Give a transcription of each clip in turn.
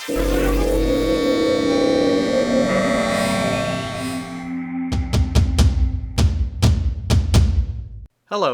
Hello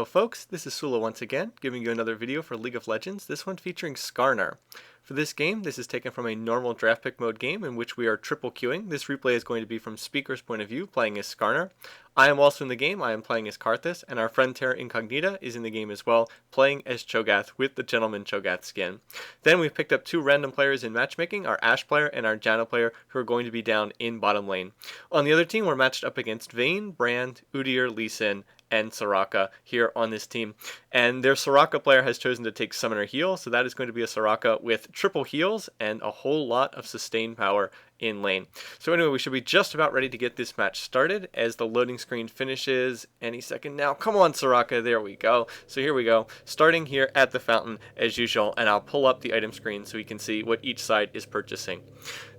folks, this is Sullla once again, giving you another video for League of Legends, this one featuring Skarner. For this game, this is taken from a normal draft pick mode game in which we are triple queuing. This replay is going to be from Speaker's point of view, playing as Skarner. I am also in the game, I am playing as Karthus, and our friend Terra Incognita is in the game as well, playing as Cho'Gath with the Gentleman Cho'Gath skin. Then we've picked up two random players in matchmaking, our Ashe player and our Janna player, who are going to be down in bottom lane. On the other team, we're matched up against Vayne, Brand, Udyr, Lee Sin, and Soraka here on this team. And their Soraka player has chosen to take Summoner Heal, so that is going to be a Soraka with triple heals and a whole lot of sustain power in lane. So anyway, we should be just about ready to get this match started as the loading screen finishes any second now. Come on, Soraka, there we go. So here we go, starting here at the fountain as usual, and I'll pull up the item screen so we can see what each side is purchasing.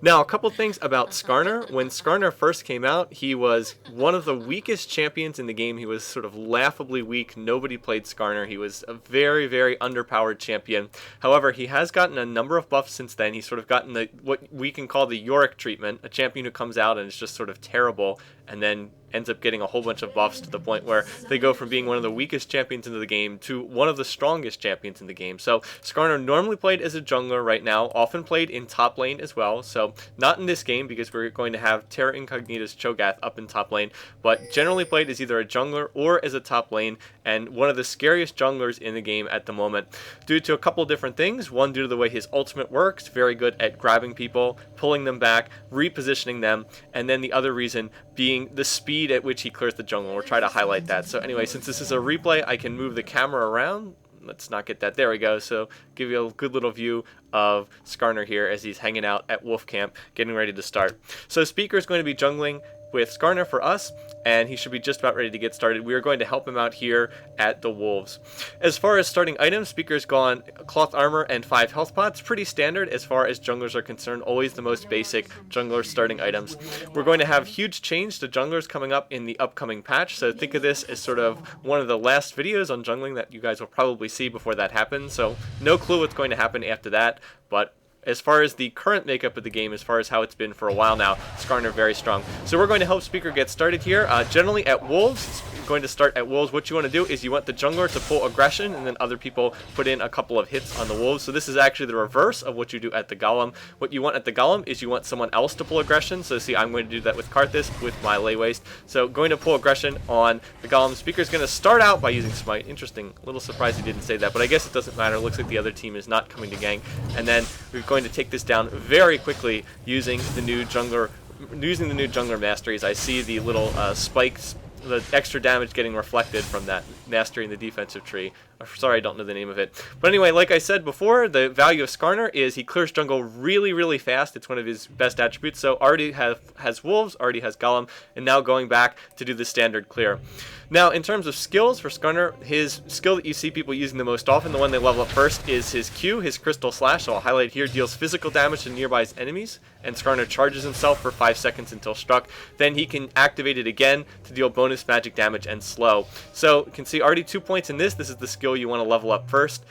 Now, a couple things about Skarner. When Skarner first came out, he was one of the weakest champions in the game. He was sort of laughably weak. Nobody played Skarner. He was a very, very underpowered champion. However, he has gotten a number of buffs since then. He's sort of gotten what we can call the Yorick treatment, a champion who comes out and is just sort of terrible and then ends up getting a whole bunch of buffs to the point where they go from being one of the weakest champions in the game to one of the strongest champions in the game. So Skarner normally played as a jungler right now, often played in top lane as well. So not in this game because we're going to have Terra Incognita's Cho'Gath up in top lane, but generally played as either a jungler or as a top lane, and one of the scariest junglers in the game at the moment due to a couple different things. One, due to the way his ultimate works, very good at grabbing people, pulling them back, repositioning them, and then the other reason being the speed at which he clears the jungle. We'll try to highlight that. So anyway, since this is a replay, I can move the camera around. Let's not get that. There we go. So give you a good little view of Skarner here as he's hanging out at Wolf Camp, getting ready to start. So Speaker is going to be jungling with Skarner for us, and he should be just about ready to get started. We are going to help him out here at the Wolves. As far as starting items, Speaker's gone cloth armor and 5 health pots. Pretty standard as far as junglers are concerned, always the most basic jungler starting items. We're going to have huge change to junglers coming up in the upcoming patch, so think of this as sort of one of the last videos on jungling that you guys will probably see before that happens, so no clue what's going to happen after that, but as far as the current makeup of the game, as far as how it's been for a while now, Skarner very strong. So we're going to help Speaker get started here. Generally at Wolves, going to start at Wolves, what you want to do is you want the jungler to pull aggression, and then other people put in a couple of hits on the Wolves. So this is actually the reverse of what you do at the Golem. What you want at the Golem is you want someone else to pull aggression. So see, I'm going to do that with Karthus with my lay waste. So going to pull aggression on the Golem. Speaker's going to start out by using Smite. Interesting. A little surprised he didn't say that, but I guess it doesn't matter. It looks like the other team is not coming to gank. And then we're going to take this down very quickly using the new jungler masteries. I see the little spikes, the extra damage getting reflected from that mastery in the defensive tree. Sorry, I don't know the name of it. But anyway, like I said before, the value of Skarner is he clears jungle really, really fast. It's one of his best attributes. So already has Wolves, already has Golem, and now going back to do the standard clear. Now, in terms of skills for Skarner, his skill that you see people using the most often, the one they level up first, is his Q, his Crystal Slash. So I'll highlight here, deals physical damage to nearby enemies, and Skarner charges himself for 5 seconds until struck. Then he can activate it again to deal bonus magic damage and slow. So you can see already 2 points in this. This is the skill you want to level up first.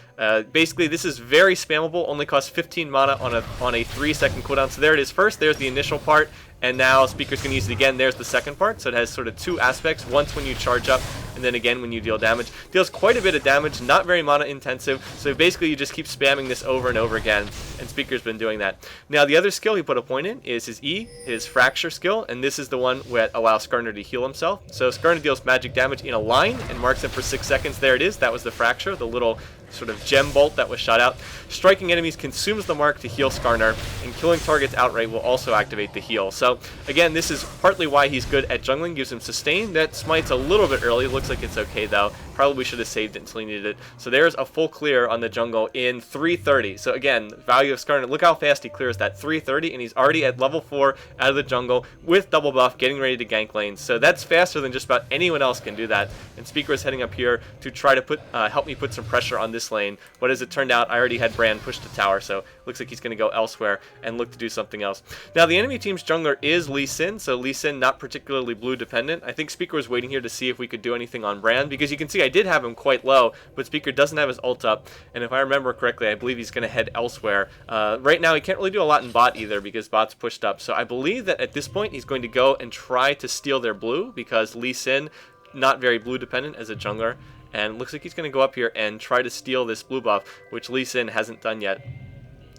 Basically, this is very spammable, only costs 15 mana on a 3-second cooldown. So there it is first, there's the initial part, and now Speaker's going to use it again. There's the second part, so it has sort of 2 aspects. Once when you charge up, and then again when you deal damage. Deals quite a bit of damage, not very mana intensive, so basically you just keep spamming this over and over again, and Speaker's been doing that. Now the other skill he put a point in is his E, his Fracture skill, and this is the one that allows Skarner to heal himself. So Skarner deals magic damage in a line and marks him for 6 seconds. There it is, that was the Fracture, the little sort of gem bolt that was shot out. Striking enemies consumes the mark to heal Skarner, and killing targets outright will also activate the heal. So again, this is partly why he's good at jungling, gives him sustain. That smites a little bit early, looks like it's okay though. Probably should have saved it until he needed it. So there's a full clear on the jungle in 3:30. So again, value of Skarner, look how fast he clears that, 3:30, and he's already at level 4 out of the jungle with double buff, getting ready to gank lanes. So that's faster than just about anyone else can do that. And Speaker is heading up here to try to help me put some pressure on this lane. But as it turned out, I already had Brand push to tower, so looks like he's going to go elsewhere and look to do something else. Now the enemy team's jungler is Lee Sin, so Lee Sin not particularly blue dependent. I think Speaker was waiting here to see if we could do anything on Brand, because you can see see I did have him quite low, but Speaker doesn't have his ult up, and if I remember correctly, I believe he's going to head elsewhere. Right now, he can't really do a lot in bot either because bot's pushed up, so I believe that at this point, he's going to go and try to steal their blue because Lee Sin, not very blue dependent as a jungler, and looks like he's going to go up here and try to steal this blue buff, which Lee Sin hasn't done yet.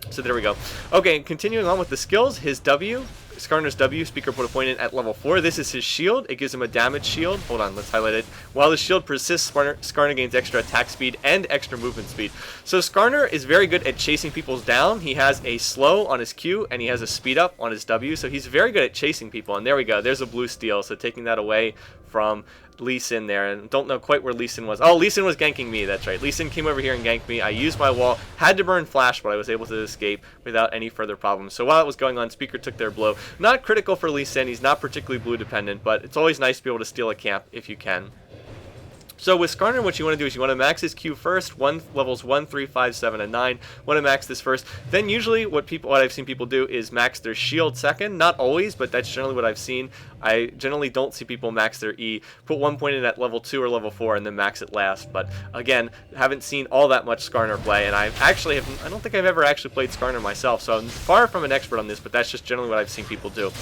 So there we go. Okay, continuing on with the skills, his W, Skarner's W, Speaker put a point in at level 4. This is his shield. It gives him a damage shield. Hold on, let's highlight it. While the shield persists, Skarner gains extra attack speed and extra movement speed. So Skarner is very good at chasing people down. He has a slow on his Q, and he has a speed up on his W, so he's very good at chasing people. And there we go. There's a blue steal, so taking that away from Lee Sin there, and don't know quite where Lee Sin was. Oh, Lee Sin was ganking me, that's right. Lee Sin came over here and ganked me. I used my wall, had to burn flash, but I was able to escape without any further problems. So while it was going on, Speaker took their blow. Not critical for Lee Sin, he's not particularly blue dependent, but it's always nice to be able to steal a camp if you can. So with Skarner, what you want to do is you want to max his Q first, levels 1, 3, 5, 7, and 9. Want to max this first. Then usually what I've seen people do is max their shield second. Not always, but that's generally what I've seen. I generally don't see people max their E, put 1 point in at level 2 or level 4, and then max it last. But again, haven't seen all that much Skarner play, and I don't think I've ever actually played Skarner myself, so I'm far from an expert on this, but that's just generally what I've seen people do.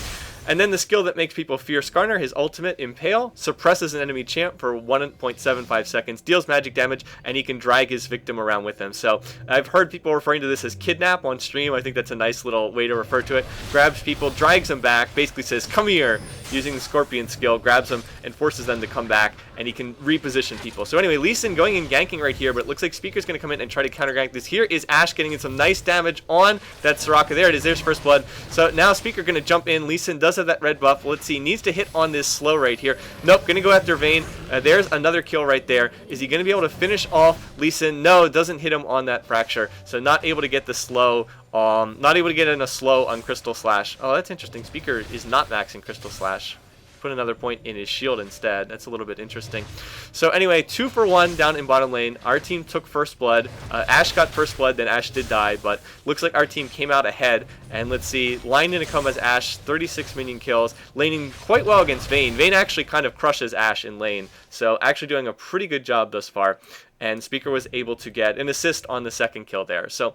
And then the skill that makes people fear Skarner, his ultimate, Impale, suppresses an enemy champ for 1.75 seconds, deals magic damage, and he can drag his victim around with him. So I've heard people referring to this as kidnap on stream. I think that's a nice little way to refer to it. Grabs people, drags them back, basically says, come here, using the Scorpion skill, grabs them and forces them to come back, and he can reposition people. So anyway, Lee Sin going and ganking right here, but it looks like Speaker's going to come in and try to counter gank this. Here is Ashe getting in some nice damage on that Soraka. There it is, there's first blood. So now Speaker going to jump in. Lee Sin does have that red buff. Let's see, needs to hit on this slow right here. Nope, going to go after Vayne. There's another kill right there. Is he going to be able to finish off Lee Sin? No, doesn't hit him on that fracture. So not able to get the slow. Not able to get in a slow on Crystal Slash. Oh, that's interesting. Speaker is not maxing Crystal Slash. Put another point in his shield instead. That's a little bit interesting. So anyway, 2 for 1 down in bottom lane. Our team took first blood. Ashe got first blood, then Ashe did die, but looks like our team came out ahead. And let's see, line in to come as Ashe, 36 minion kills, laning quite well against Vayne. Vayne actually kind of crushes Ashe in lane, so actually doing a pretty good job thus far. And Speaker was able to get an assist on the second kill there. So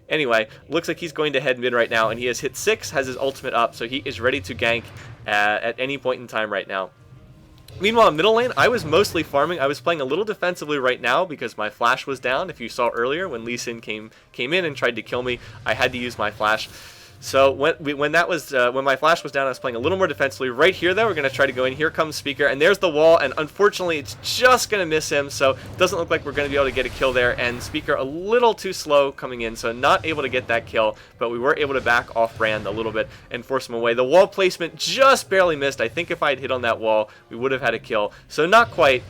anyway, looks like he's going to head mid right now, and he has hit 6, has his ultimate up, so he is ready to gank at any point in time right now. Meanwhile, in middle lane, I was mostly farming. I was playing a little defensively right now because my flash was down. If you saw earlier, when Lee Sin came in and tried to kill me, I had to use my flash. So when my flash was down, I was playing a little more defensively. Right here, though, we're going to try to go in. Here comes Speaker, and there's the wall, and unfortunately, it's just going to miss him, so it doesn't look like we're going to be able to get a kill there, and Speaker a little too slow coming in, so not able to get that kill, but we were able to back off Brand a little bit and force him away. The wall placement just barely missed. I think if I had hit on that wall, we would have had a kill, so not quite,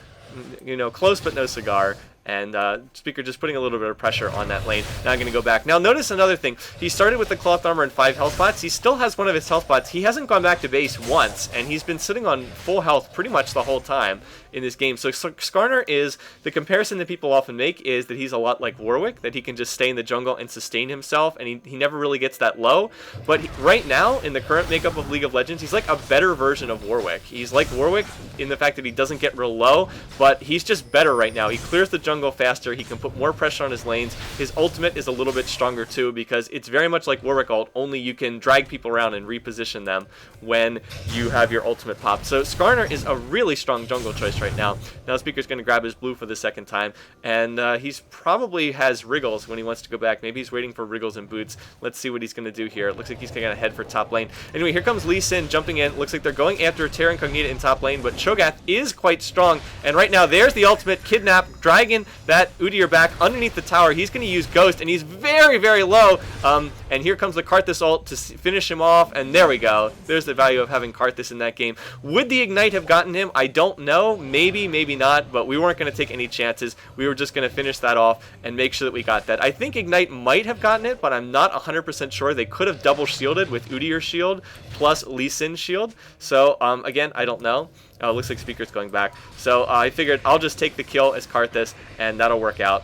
close but no cigar. And Speaker just putting a little bit of pressure on that lane. Now I'm going to go back. Now notice another thing. He started with the cloth armor and 5 health pots. He still has one of his health pots. He hasn't gone back to base once, and he's been sitting on full health pretty much the whole time in this game. So Skarner is, the comparison that people often make is that he's a lot like Warwick, that he can just stay in the jungle and sustain himself, and he never really gets that low. But right now, in the current makeup of League of Legends, he's like a better version of Warwick. He's like Warwick in the fact that he doesn't get real low, but he's just better right now. He clears the jungle faster, he can put more pressure on his lanes. His ultimate is a little bit stronger too, because it's very much like Warwick ult, only you can drag people around and reposition them when you have your ultimate pop. So Skarner is a really strong jungle choice right now. Now Speaker's going to grab his blue for the second time, and he's probably has Wriggles when he wants to go back. Maybe he's waiting for Wriggles and boots. Let's see what he's going to do here. It looks like he's going to head for top lane. Anyway, here comes Lee Sin jumping in. Looks like they're going after Terra Incognita in top lane, but Cho'Gath is quite strong, and right now there's the ultimate kidnap, dragging that Udyr back underneath the tower. He's going to use Ghost, and he's very, very low, and here comes the Karthus ult to finish him off, and there we go. There's the value of having Karthus in that game. Would the Ignite have gotten him? I don't know. Maybe, maybe not, but we weren't going to take any chances. We were just going to finish that off and make sure that we got that. I think Ignite might have gotten it, but I'm not 100% sure. They could have double shielded with Udyr's shield plus Lee Sin's shield. So, again, I don't know. Looks like Speaker's going back. So I figured I'll just take the kill as Karthus, and that'll work out.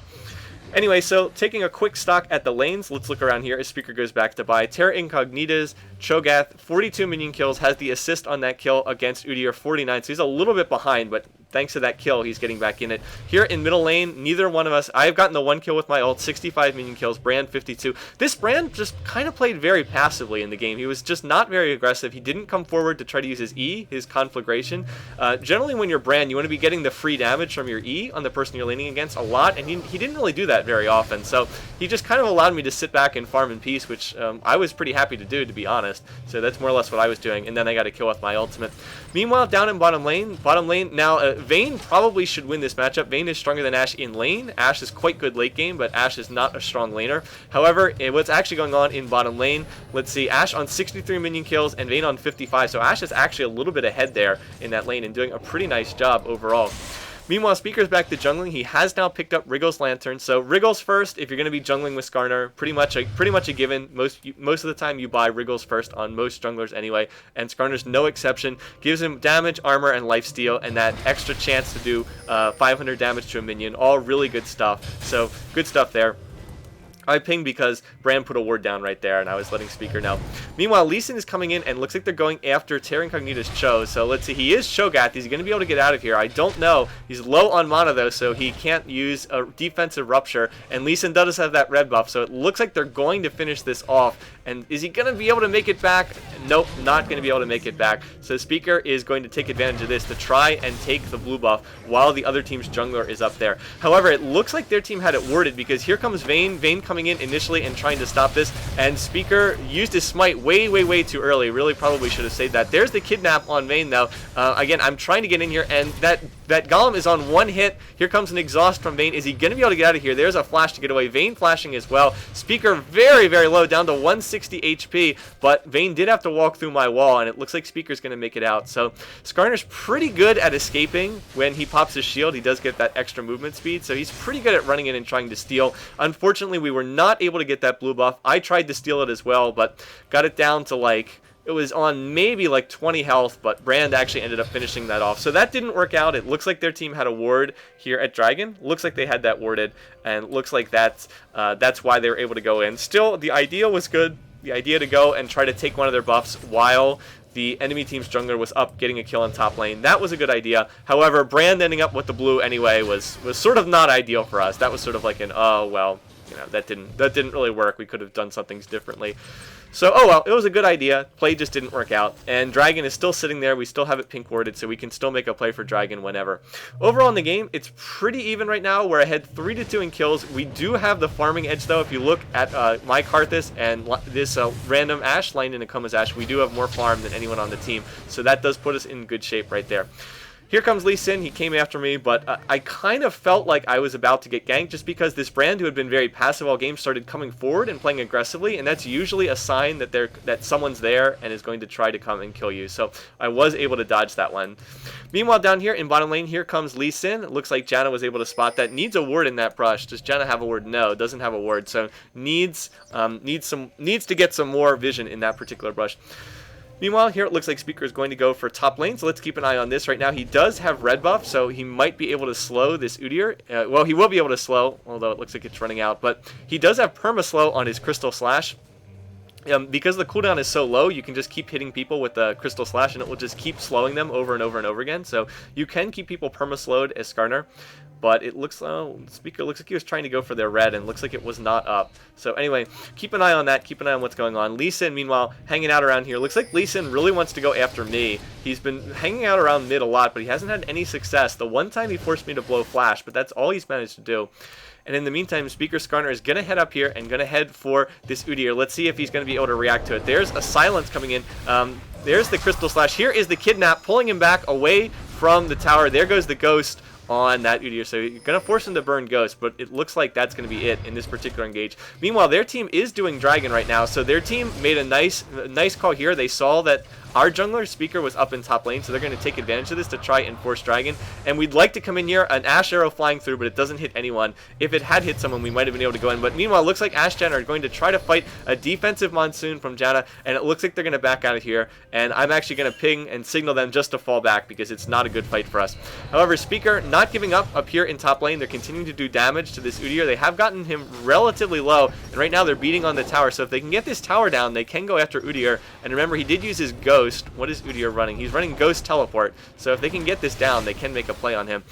Anyway, so taking a quick stock at the lanes, let's look around here as Speaker goes back to buy Terra Incognita's Cho'Gath, 42 minion kills, has the assist on that kill against Udyr, 49, so he's a little bit behind, but thanks to that kill, he's getting back in it. Here in middle lane, neither one of us, I've gotten the 1 kill with my ult, 65 minion kills, Brand 52. This Brand just kind of played very passively in the game. He was just not very aggressive. He didn't come forward to try to use his E, his conflagration. Generally when you're Brand, you want to be getting the free damage from your E on the person you're laning against a lot, and he didn't really do that very often. So he just kind of allowed me to sit back and farm in peace, which I was pretty happy to do, to be honest. So that's more or less what I was doing, and then I got a kill with my ultimate. Meanwhile, down in bottom lane, now Vayne probably should win this matchup. Vayne is stronger than Ashe in lane. Ashe is quite good late game, but Ashe is not a strong laner. However, what's actually going on in bottom lane, let's see, Ashe on 63 minion kills and Vayne on 55, so Ashe is actually a little bit ahead there in that lane and doing a pretty nice job overall. Meanwhile, Speaker's back to jungling. He has now picked up Wriggle's Lantern. So Wriggle's first, if you're going to be jungling with Skarner, pretty much a given. Most of the time you buy Wriggle's first on most junglers anyway, and Skarner's no exception. Gives him damage, armor, and lifesteal, and that extra chance to do 500 damage to a minion. All really good stuff. So good stuff there. I pinged because Brand put a ward down right there, and I was letting Speaker know. Meanwhile, Lee Sin is coming in, and looks like they're going after Terra Incognita's Cho. So let's see, he is Cho'Gath. Is he going to be able to get out of here? I don't know. He's low on mana, though, so he can't use a defensive Rupture. And Lee Sin does have that red buff, so it looks like they're going to finish this off. And is he going to be able to make it back? Nope, not going to be able to make it back. So Speaker is going to take advantage of this to try and take the blue buff while the other team's jungler is up there. However, it looks like their team had it worded, because here comes Vayne. Vayne coming in initially and trying to stop this, and Speaker used his smite way too early. Really probably should have saved that. There's the kidnap on Vayne, though. Again, I'm trying to get in here, and that Golem is on 1 hit. Here comes an exhaust from Vayne. Is he going to be able to get out of here? There's a flash to get away. Vayne flashing as well. Speaker very low, down to 160 HP, but Vayne did have to walk through my wall, and it looks like Speaker's going to make it out. So Skarner's pretty good at escaping. When he pops his shield, he does get that extra movement speed, so he's pretty good at running in and trying to steal. Unfortunately, we were not able to get that blue buff. I tried to steal it as well, but got it down to it was on maybe 20 health, but Brand actually ended up finishing that off. So that didn't work out. It looks like their team had a ward here at Dragon. Looks like they had that warded, and looks like that's why they were able to go in. Still, the idea was good. The idea to go and try to take one of their buffs while the enemy team's jungler was up getting a kill on top lane. That was a good idea. However, Brand ending up with the blue anyway was sort of not ideal for us. That was sort of like an, oh, well, you know, that didn't really work. We could have done some things differently. So, oh well, it was a good idea. Play just didn't work out. And Dragon is still sitting there. We still have it pink warded, so we can still make a play for Dragon whenever. Overall in the game, it's pretty even right now. We're ahead 3-2 in kills. We do have the farming edge, though. If you look at my Karthus and this random Ashe lined in Akoma's Ashe, we do have more farm than anyone on the team. So that does put us in good shape right there. Here comes Lee Sin. He came after me, but I kind of felt like I was about to get ganked just because this Brand, who had been very passive all game, started coming forward and playing aggressively, and that's usually a sign that someone's there and is going to try to come and kill you. So I was able to dodge that one. Meanwhile, down here in bottom lane, here comes Lee Sin. It looks like Janna was able to spot that. Needs a ward in that brush. Does Janna have a ward? No, doesn't have a ward. So needs to get some more vision in that particular brush. Meanwhile, here it looks like Speaker is going to go for top lane, so let's keep an eye on this right now. He does have red buff, so he might be able to slow this Udyr. Well, he will be able to slow, although it looks like it's running out, but he does have perma-slow on his Crystal Slash. Because the cooldown is so low, you can just keep hitting people with the Crystal Slash, and it will just keep slowing them over and over and over again. So you can keep people perma-slowed as Skarner. But it looks, Speaker looks like he was trying to go for their red, and looks like it was not up. So anyway, keep an eye on that. Keep an eye on what's going on. Lee Sin, meanwhile, hanging out around here. Looks like Lee Sin really wants to go after me. He's been hanging out around mid a lot, but he hasn't had any success. The one time he forced me to blow flash, but that's all he's managed to do. And in the meantime, Speaker Skarner is going to head up here and going to head for this Udyr. Let's see if he's going to be able to react to it. There's a silence coming in. There's the Crystal Slash. Here is the kidnap, pulling him back away from the tower. There goes the ghost on that Udyr, so you're going to force him to burn Ghost, but it looks like that's going to be it in this particular engage. Meanwhile, their team is doing Dragon right now, so their team made a nice call here. They saw that our jungler Speaker was up in top lane, so they're going to take advantage of this to try and force Dragon. And we'd like to come in here, an Ashe arrow flying through, but it doesn't hit anyone. If it had hit someone, we might have been able to go in. But meanwhile, it looks like Ashe Janna are going to try to fight a defensive Monsoon from Janna, and it looks like they're going to back out of here. And I'm actually going to ping and signal them just to fall back because it's not a good fight for us. However, Speaker not giving up here in top lane. They're continuing to do damage to this Udyr. They have gotten him relatively low, and right now they're beating on the tower. So if they can get this tower down, they can go after Udyr. And remember, he did use his Ghost. Ghost. What is Udyr running? He's running Ghost Teleport. So if they can get this down, they can make a play on him.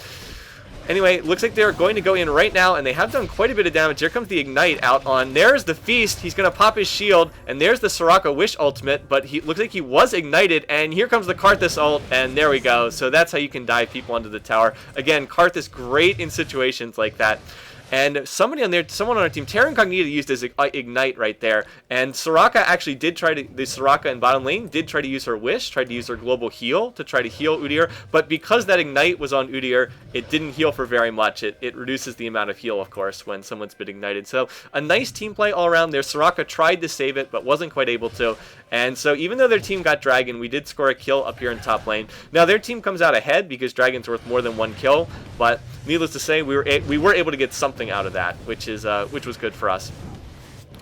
Anyway, looks like they're going to go in right now, and they have done quite a bit of damage. Here comes the Ignite out on. There's the Feast. He's going to pop his shield, and there's the Soraka Wish ultimate, but he looks like he was ignited, and here comes the Karthus ult, and there we go. So that's how you can dive people onto the tower. Again, Karthus great in situations like that. And someone on our team, Terra Incognita, used his Ignite right there. And Soraka actually did try to, the Soraka in bottom lane did try to use her Wish, tried to use her Global Heal to try to heal Udyr. But because that Ignite was on Udyr, it didn't heal for very much. It reduces the amount of heal, of course, when someone's been ignited. So a nice team play all around there. Soraka tried to save it, but wasn't quite able to. And so even though their team got Dragon, we did score a kill up here in top lane. Now their team comes out ahead because Dragon's worth more than one kill, but needless to say, we were able to get something out of that, which was good for us.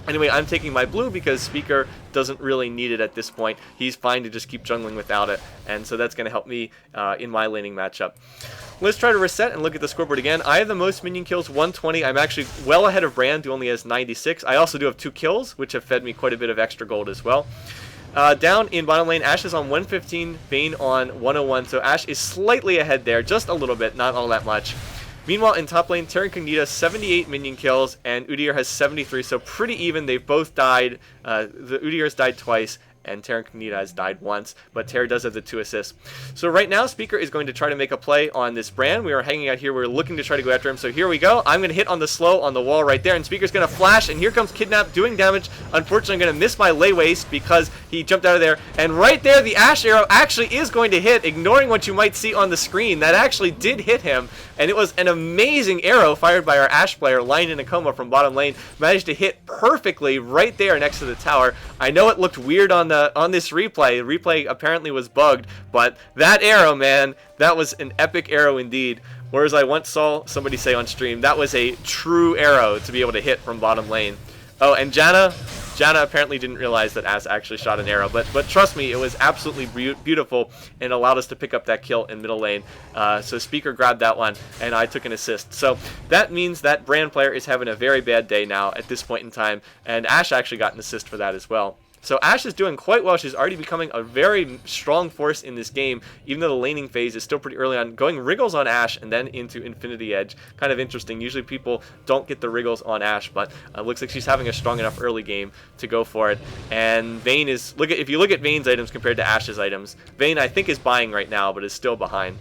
Anyway, I'm taking my blue because Speaker doesn't really need it at this point. He's fine to just keep jungling without it, and so that's going to help me in my laning matchup. Let's try to reset and look at the scoreboard again. I have the most minion kills, 120. I'm actually well ahead of Brand, who only has 96. I also do have 2 kills, which have fed me quite a bit of extra gold as well. Down in bottom lane, Ashe is on 115, Vayne on 101, so Ashe is slightly ahead there, just a little bit, not all that much. Meanwhile, in top lane, Terra Incognita 78 minion kills, and Udyr has 73, so pretty even. They've both died. The Udyr has died twice, and Terra Incognita has died once, but Terra does have the 2 assists. So right now, Speaker is going to try to make a play on this Brand. We are hanging out here. We're looking to try to go after him, so here we go. I'm going to hit on the slow on the wall right there, and Speaker's going to flash, and here comes Kidnap doing damage. Unfortunately, I'm going to miss my lay waste because he jumped out of there, and right there, the Ashe arrow actually is going to hit, ignoring what you might see on the screen. That actually did hit him, and it was an amazing arrow fired by our Ashe player, Lion in a Coma from bottom lane. Managed to hit perfectly right there next to the tower. I know it looked weird on this replay. The replay apparently was bugged, but that arrow, man, that was an epic arrow indeed. Whereas I once saw somebody say on stream, that was a true arrow to be able to hit from bottom lane. Oh, and Janna apparently didn't realize that Az actually shot an arrow, but trust me, it was absolutely beautiful and allowed us to pick up that kill in middle lane. So Speaker grabbed that one, and I took an assist. So that means that Brand player is having a very bad day now at this point in time, and Ashe actually got an assist for that as well. So Ashe is doing quite well. She's already becoming a very strong force in this game, even though the laning phase is still pretty early on. Going Wriggles on Ashe and then into Infinity Edge. Kind of interesting. Usually people don't get the Wriggles on Ashe, but looks like she's having a strong enough early game to go for it. And Vayne is, if you look at Vayne's items compared to Ashe's items, Vayne I think is buying right now, but is still behind.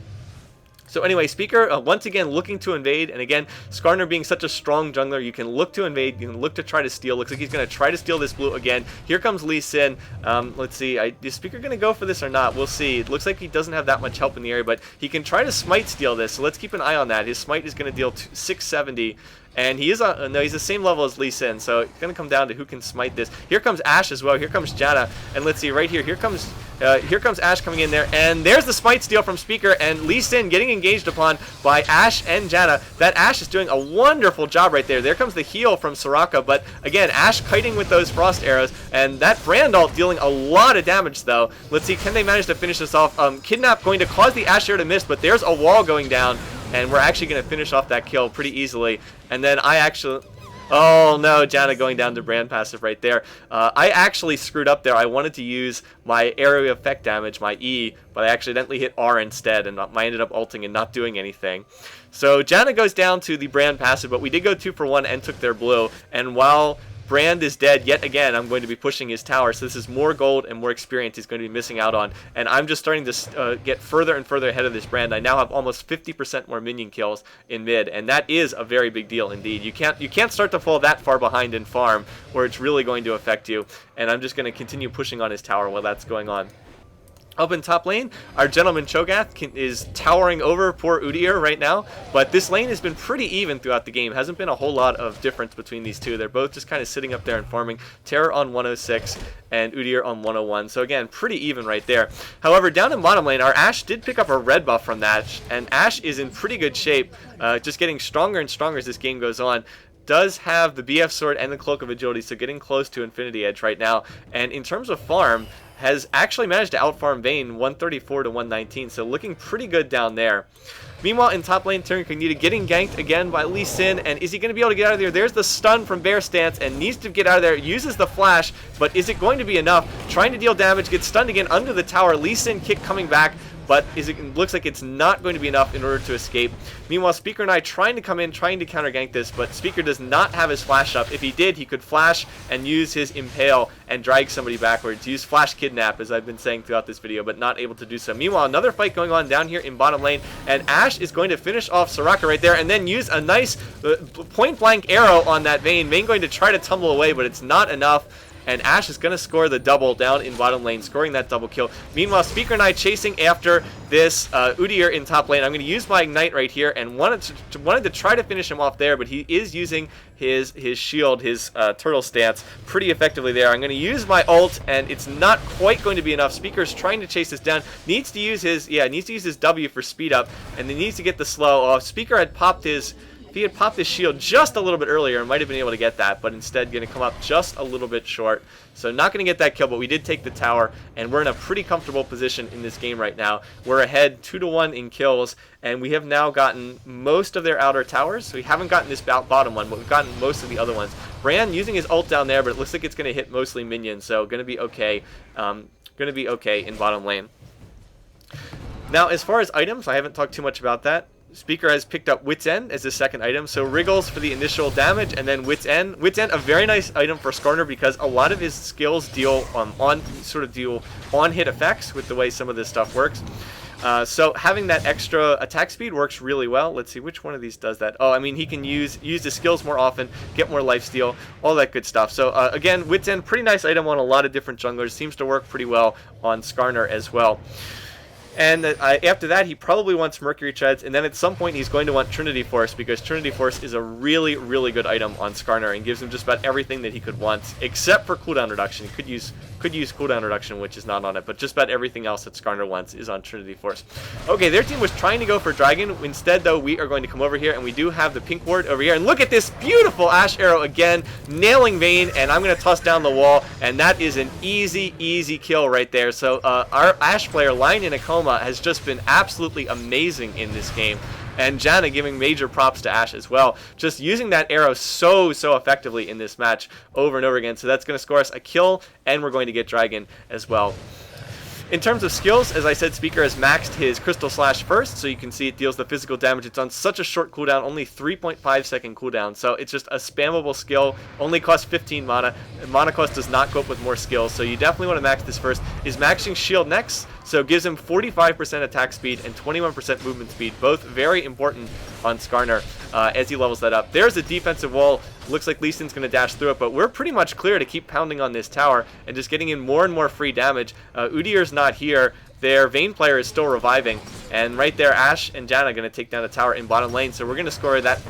So anyway, Speaker once again looking to invade, and again, Skarner being such a strong jungler, you can look to invade, you can look to try to steal. Looks like he's going to try to steal this blue again. Here comes Lee Sin. Let's see, is Speaker going to go for this or not? We'll see. It looks like he doesn't have that much help in the area, but he can try to smite steal this, so let's keep an eye on that. His smite is going to deal 670. And he is no, he's the same level as Lee Sin, so it's going to come down to who can smite this. Here comes Ashe as well. Here comes Janna, and let's see right here. Here comes Ashe coming in there, and there's the smite steal from Speaker, and Lee Sin getting engaged upon by Ashe and Janna. That Ashe is doing a wonderful job right there. There comes the heal from Soraka, but again, Ashe kiting with those frost arrows, and that Brand ult dealing a lot of damage though. Let's see, can they manage to finish this off? Kidnap going to cause the Ashe arrow to miss, but there's a wall going down. And we're actually going to finish off that kill pretty easily. And then I actually... Oh no, Janna going down to Brand passive right there. I actually screwed up there. I wanted to use my area effect damage, my E, but I accidentally hit R instead, and I ended up ulting and not doing anything. So Janna goes down to the Brand passive, but we did go 2 for 1 and took their blue. And while Brand is dead yet again, I'm going to be pushing his tower, so this is more gold and more experience he's going to be missing out on, and I'm just starting to get further and further ahead of this Brand. I now have almost 50% more minion kills in mid, and that is a very big deal indeed. You can't start to fall that far behind in farm where it's really going to affect you, and I'm just going to continue pushing on his tower while that's going on. Up in top lane, our Gentleman Cho'Gath is towering over poor Udyr right now, but this lane has been pretty even throughout the game. Hasn't been a whole lot of difference between these two. They're both just kind of sitting up there and farming. Terra on 106 and Udyr on 101, so again, pretty even right there. However, down in bottom lane, our Ashe did pick up a red buff from that, and Ashe is in pretty good shape, just getting stronger and stronger as this game goes on. Does have the BF Sword and the Cloak of Agility, so getting close to Infinity Edge right now. And in terms of farm, has actually managed to outfarm Vayne 134 to 119, so looking pretty good down there. Meanwhile, in top lane, Turn Cognita getting ganked again by Lee Sin, and is he going to be able to get out of there? There's the stun from Bear Stance, and needs to get out of there, uses the flash, but is it going to be enough? Trying to deal damage, gets stunned again under the tower. Lee Sin kick coming back, but looks like it's not going to be enough in order to escape. Meanwhile, Speaker and I trying to come in, trying to counter gank this, but Speaker does not have his flash up. If he did, he could flash and use his impale and drag somebody backwards. Use flash kidnap, as I've been saying throughout this video, but not able to do so. Meanwhile, another fight going on down here in bottom lane, and Ashe is going to finish off Soraka right there, and then use a nice point-blank arrow on that Vayne. Vayne going to try to tumble away, but it's not enough. And Ashe is going to score the double down in bottom lane, scoring that double kill. Meanwhile, Speaker and I chasing after this Udyr in top lane. I'm going to use my Ignite right here, and wanted to try to finish him off there, but he is using his shield, his turtle stance, pretty effectively there. I'm going to use my ult, and it's not quite going to be enough. Speaker's trying to chase this down. Needs to use his W for speed up, and then needs to get the slow off. Speaker had popped his... If he had popped his shield just a little bit earlier, I might have been able to get that, but instead going to come up just a little bit short. So not going to get that kill, but we did take the tower, and we're in a pretty comfortable position in this game right now. We're ahead 2-1 in kills, and we have now gotten most of their outer towers. So we haven't gotten this bottom one, but we've gotten most of the other ones. Bran using his ult down there, but it looks like it's going to hit mostly minions, so going to be okay. Going to be okay in bottom lane. Now, as far as items, I haven't talked too much about that. Speaker has picked up Wit's End as his second item, so Wriggles for the initial damage, and then Wit's End. Wit's End, a very nice item for Skarner because a lot of his skills deal on-hit effects with the way some of this stuff works. So having that extra attack speed works really well. Let's see which one of these does that. Oh, I mean, he can use his skills more often, get more lifesteal, all that good stuff. So again, Wit's End, pretty nice item on a lot of different junglers. Seems to work pretty well on Skarner as well. And after that, he probably wants Mercury Treads, and then at some point he's going to want Trinity Force, because Trinity Force is a really, really good item on Skarner and gives him just about everything that he could want, except for cooldown reduction. He could use cooldown reduction, which is not on it, but just about everything else that Skarner wants is on Trinity Force. Okay, their team was trying to go for Dragon. Instead, though, we are going to come over here, and we do have the pink ward over here. And look at this beautiful Ashe arrow again, nailing Vayne, and I'm going to toss down the wall, and that is an easy, easy kill right there. So our Ashe player, Lion in a Coma, has just been absolutely amazing in this game. And Janna giving major props to Ashe as well. Just using that arrow so effectively in this match over and over again. So that's going to score us a kill, and we're going to get Dragon as well. In terms of skills, as I said, Speaker has maxed his Crystal Slash first, so you can see it deals the physical damage. It's on such a short cooldown, only 3.5 second cooldown, so it's just a spammable skill, only costs 15 mana. Mana cost does not go up with more skills, so you definitely want to max this first. Is maxing shield next, so it gives him 45% attack speed and 21% movement speed, both very important on Skarner as he levels that up. There's a defensive wall. Looks like Lee Sin's going to dash through it, but we're pretty much clear to keep pounding on this tower and just getting in more and more free damage. Udyr's not here. Their Vayne player is still reviving, and right there, Ashe and Janna are going to take down the tower in bottom lane. So we're going to score that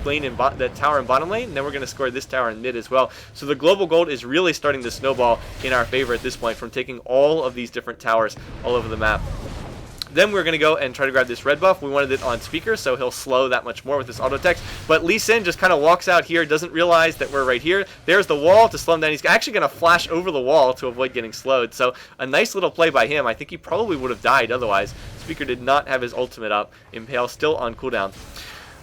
tower in bottom lane, and then we're going to score this tower in mid as well. So the global gold is really starting to snowball in our favor at this point from taking all of these different towers all over the map. Then we're going to go and try to grab this red buff. We wanted it on Speaker, so he'll slow that much more with this auto text. But Lee Sin just kind of walks out here, doesn't realize that we're right here. There's the wall to slow him down. He's actually going to flash over the wall to avoid getting slowed. So a nice little play by him. I think he probably would have died otherwise. Speaker did not have his ultimate up. Impale still on cooldown.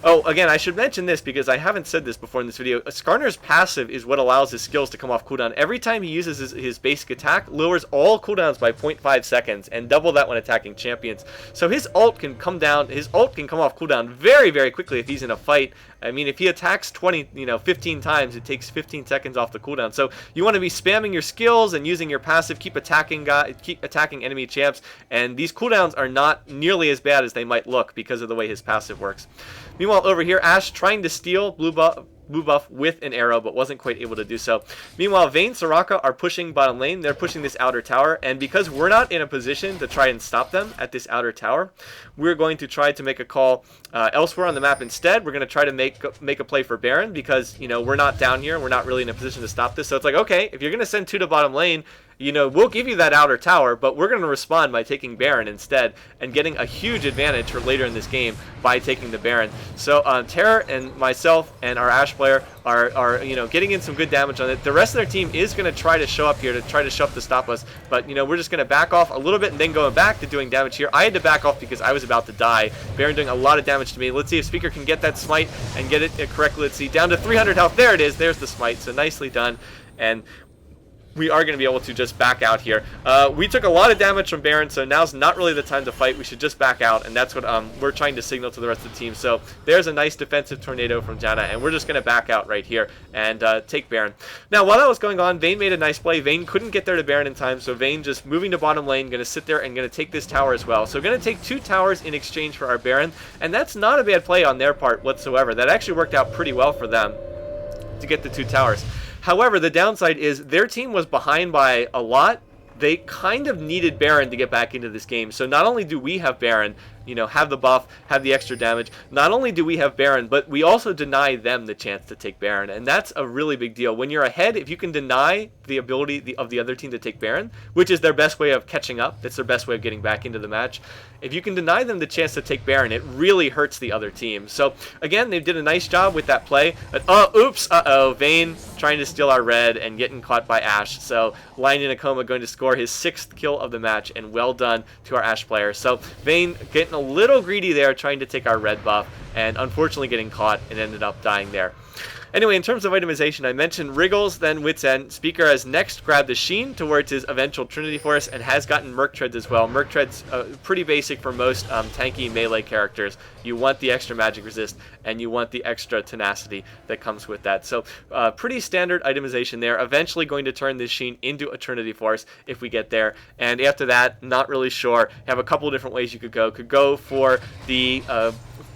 Oh, again, I should mention this because I haven't said this before in this video. Skarner's passive is what allows his skills to come off cooldown. Every time he uses his basic attack, lowers all cooldowns by 0.5 seconds and double that when attacking champions. So his ult can come down, his ult can come off cooldown very, very quickly if he's in a fight. I mean, if he attacks 15 times, it takes 15 seconds off the cooldown. So you want to be spamming your skills and using your passive, keep attacking enemy champs, and these cooldowns are not nearly as bad as they might look because of the way his passive works. Meanwhile, over here, Ashe trying to steal blue buff with an arrow, but wasn't quite able to do so. Meanwhile, Vayne, Soraka are pushing bottom lane. They're pushing this outer tower, and because we're not in a position to try and stop them at this outer tower, we're going to try to make a call elsewhere on the map instead. We're going to try to make a play for Baron because, we're not down here. We're not really in a position to stop this. So it's like, okay, if you're going to send 2 to bottom lane, we'll give you that outer tower, but we're going to respond by taking Baron instead and getting a huge advantage for later in this game by taking the Baron. So Terror and myself and our Ashe player are getting in some good damage on it. The rest of their team is going to try to show up here to try to show up to stop us, but we're just going to back off a little bit and then going back to doing damage here. I had to back off because I was about to die. Baron doing a lot of damage to me. Let's see if Speaker can get that smite and get it correctly. Let's see, down to 300 health. There it is. There's the smite. So nicely done. And we are going to be able to just back out here. We took a lot of damage from Baron, so now's not really the time to fight. We should just back out, and that's what we're trying to signal to the rest of the team. So there's a nice defensive tornado from Janna, and we're just going to back out right here and take Baron. Now, while that was going on, Vayne made a nice play. Vayne couldn't get there to Baron in time, so Vayne just moving to bottom lane, going to sit there and going to take this tower as well. So going to take 2 towers in exchange for our Baron, and that's not a bad play on their part whatsoever. That actually worked out pretty well for them to get the 2 towers. However, the downside is their team was behind by a lot. They kind of needed Baron to get back into this game. So not only do we have Baron, have the buff, have the extra damage, not only do we have Baron, but we also deny them the chance to take Baron. And that's a really big deal. When you're ahead, if you can deny the ability of the other team to take Baron, which is their best way of catching up, it's their best way of getting back into the match. If you can deny them the chance to take Baron, it really hurts the other team. So again, they did a nice job with that play. But, Vayne trying to steal our red and getting caught by Ashe. So Lion in a Coma going to score his 6th kill of the match, and well done to our Ashe player. So Vayne getting a little greedy there, trying to take our red buff, and unfortunately getting caught and ended up dying there. Anyway, in terms of itemization, I mentioned Wriggles, then Wit's End. Speaker has next grabbed the Sheen towards his eventual Trinity Force and has gotten Merc Treads as well. Merc Treads pretty basic for most tanky melee characters. You want the extra magic resist and you want the extra tenacity that comes with that. So pretty standard itemization there. Eventually going to turn this Sheen into a Trinity Force if we get there. And after that, not really sure. Have a couple of different ways you could go. Could go for the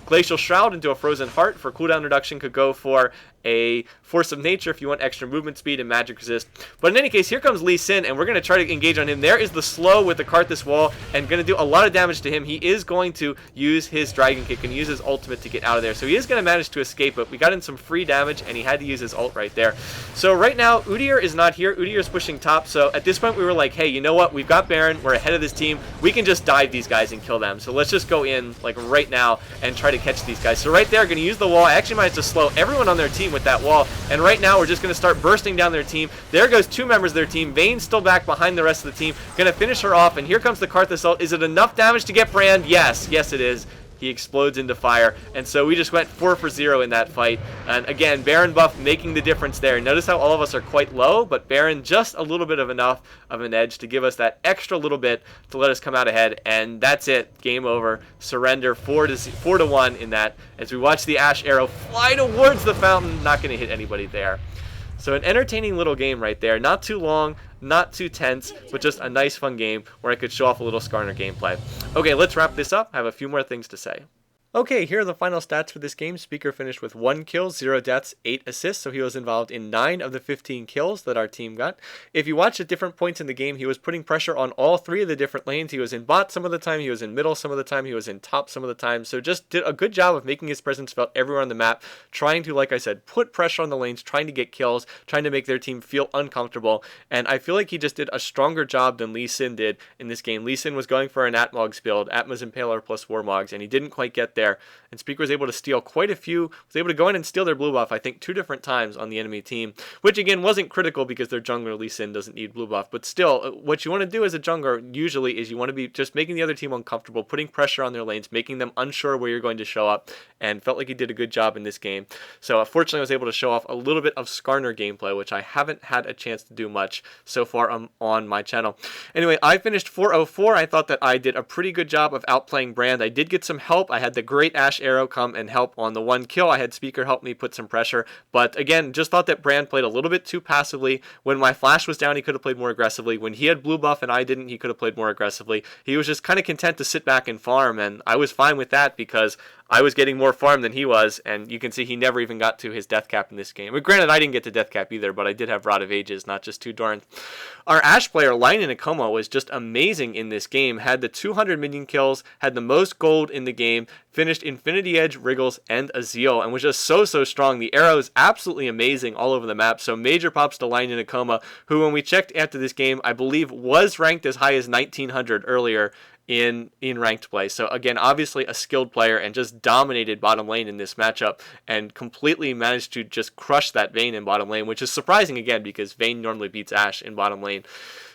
Glacial Shroud into a Frozen Heart for cooldown reduction. Could go for a Force of Nature if you want extra movement speed and magic resist. But in any case, here comes Lee Sin, and we're going to try to engage on him. There is the slow with the Karthus Wall, and going to do a lot of damage to him. He is going to use his Dragon Kick and use his ultimate to get out of there. So he is going to manage to escape, but we got in some free damage, and he had to use his ult right there. So right now, Udyr is not here. Udyr is pushing top, so at this point we were like, hey, you know what? We've got Baron. We're ahead of this team. We can just dive these guys and kill them. So let's just go in like right now and try to catch these guys. So right there, going to use the wall. I actually managed to slow everyone on their team with that wall. And right now, we're just going to start bursting down their team. There goes 2 members of their team. Vayne's still back behind the rest of the team. Going to finish her off. And here comes the Karthus ult. Is it enough damage to get Brand? Yes. Yes, it is. He explodes into fire. And so we just went 4 for 0 in that fight. And again, Baron buff making the difference there. Notice how all of us are quite low, but Baron just a little bit of enough of an edge to give us that extra little bit to let us come out ahead. And that's it. Game over. Surrender 4 to 1 in that as we watch the Ashe arrow fly towards the fountain. Not going to hit anybody there. So an entertaining little game right there. Not too long, not too tense, but just a nice fun game where I could show off a little Skarner gameplay. Okay, let's wrap this up. I have a few more things to say. Okay, here are the final stats for this game. Speaker finished with 1 kill, 0 deaths, 8 assists, so he was involved in 9 of the 15 kills that our team got. If you watch at different points in the game, he was putting pressure on all 3 of the different lanes. He was in bot some of the time, he was in middle some of the time, he was in top some of the time, so just did a good job of making his presence felt everywhere on the map, trying to, like I said, put pressure on the lanes, trying to get kills, trying to make their team feel uncomfortable, and I feel like he just did a stronger job than Lee Sin did in this game. Lee Sin was going for an Atmogs build, Atma's Impaler plus Warmogs, and he didn't quite get there, and Speaker was able to steal quite a few, was able to go in and steal their blue buff, I think 2 different times on the enemy team, which again wasn't critical because their jungler Lee Sin doesn't need blue buff, but still, what you want to do as a jungler usually is you want to be just making the other team uncomfortable, putting pressure on their lanes, making them unsure where you're going to show up, and felt like he did a good job in this game. So fortunately I was able to show off a little bit of Skarner gameplay, which I haven't had a chance to do much so far on my channel. Anyway, I finished 404. I thought that I did a pretty good job of outplaying Brand. I did get some help. I had the great Ashe arrow come and help on the 1 kill. I had Speaker help me put some pressure, but again, just thought that Brand played a little bit too passively. When my flash was down, he could have played more aggressively. When he had blue buff and I didn't, he could have played more aggressively. He was just kind of content to sit back and farm, and I was fine with that because I was getting more farm than he was, and you can see he never even got to his death cap in this game. But granted, I didn't get to death cap either, but I did have Rod of Ages, not just 2 Dorns. Our Ashe player, Line in Akoma, was just amazing in this game, had the 200 minion kills, had the most gold in the game, finished Infinity Edge, Wriggles, and Azeel, and was just so strong. The arrow is absolutely amazing all over the map, so major props to Line in Akoma, who when we checked after this game, I believe was ranked as high as 1900 earlier in ranked play. So again, obviously a skilled player and just dominated bottom lane in this matchup and completely managed to just crush that Vayne in bottom lane, which is surprising again because Vayne normally beats Ashe in bottom lane.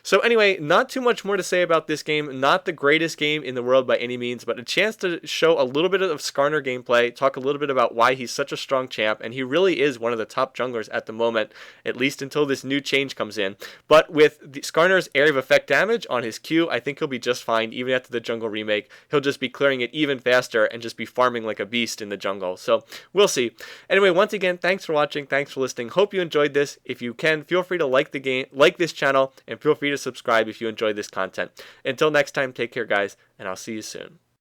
So anyway, not too much more to say about this game. Not the greatest game in the world by any means, but a chance to show a little bit of Skarner gameplay, talk a little bit about why he's such a strong champ, and he really is one of the top junglers at the moment, at least until this new change comes in. But with Skarner's area of effect damage on his Q, I think he'll be just fine even after the jungle remake. He'll just be clearing it even faster and just be farming like a beast in the jungle. So we'll see. Anyway, once again, thanks for watching, thanks for listening. Hope you enjoyed this. If you can, feel free to like the game, like this channel, and feel free to subscribe if you enjoy this content. Until next time, take care guys, and I'll see you soon.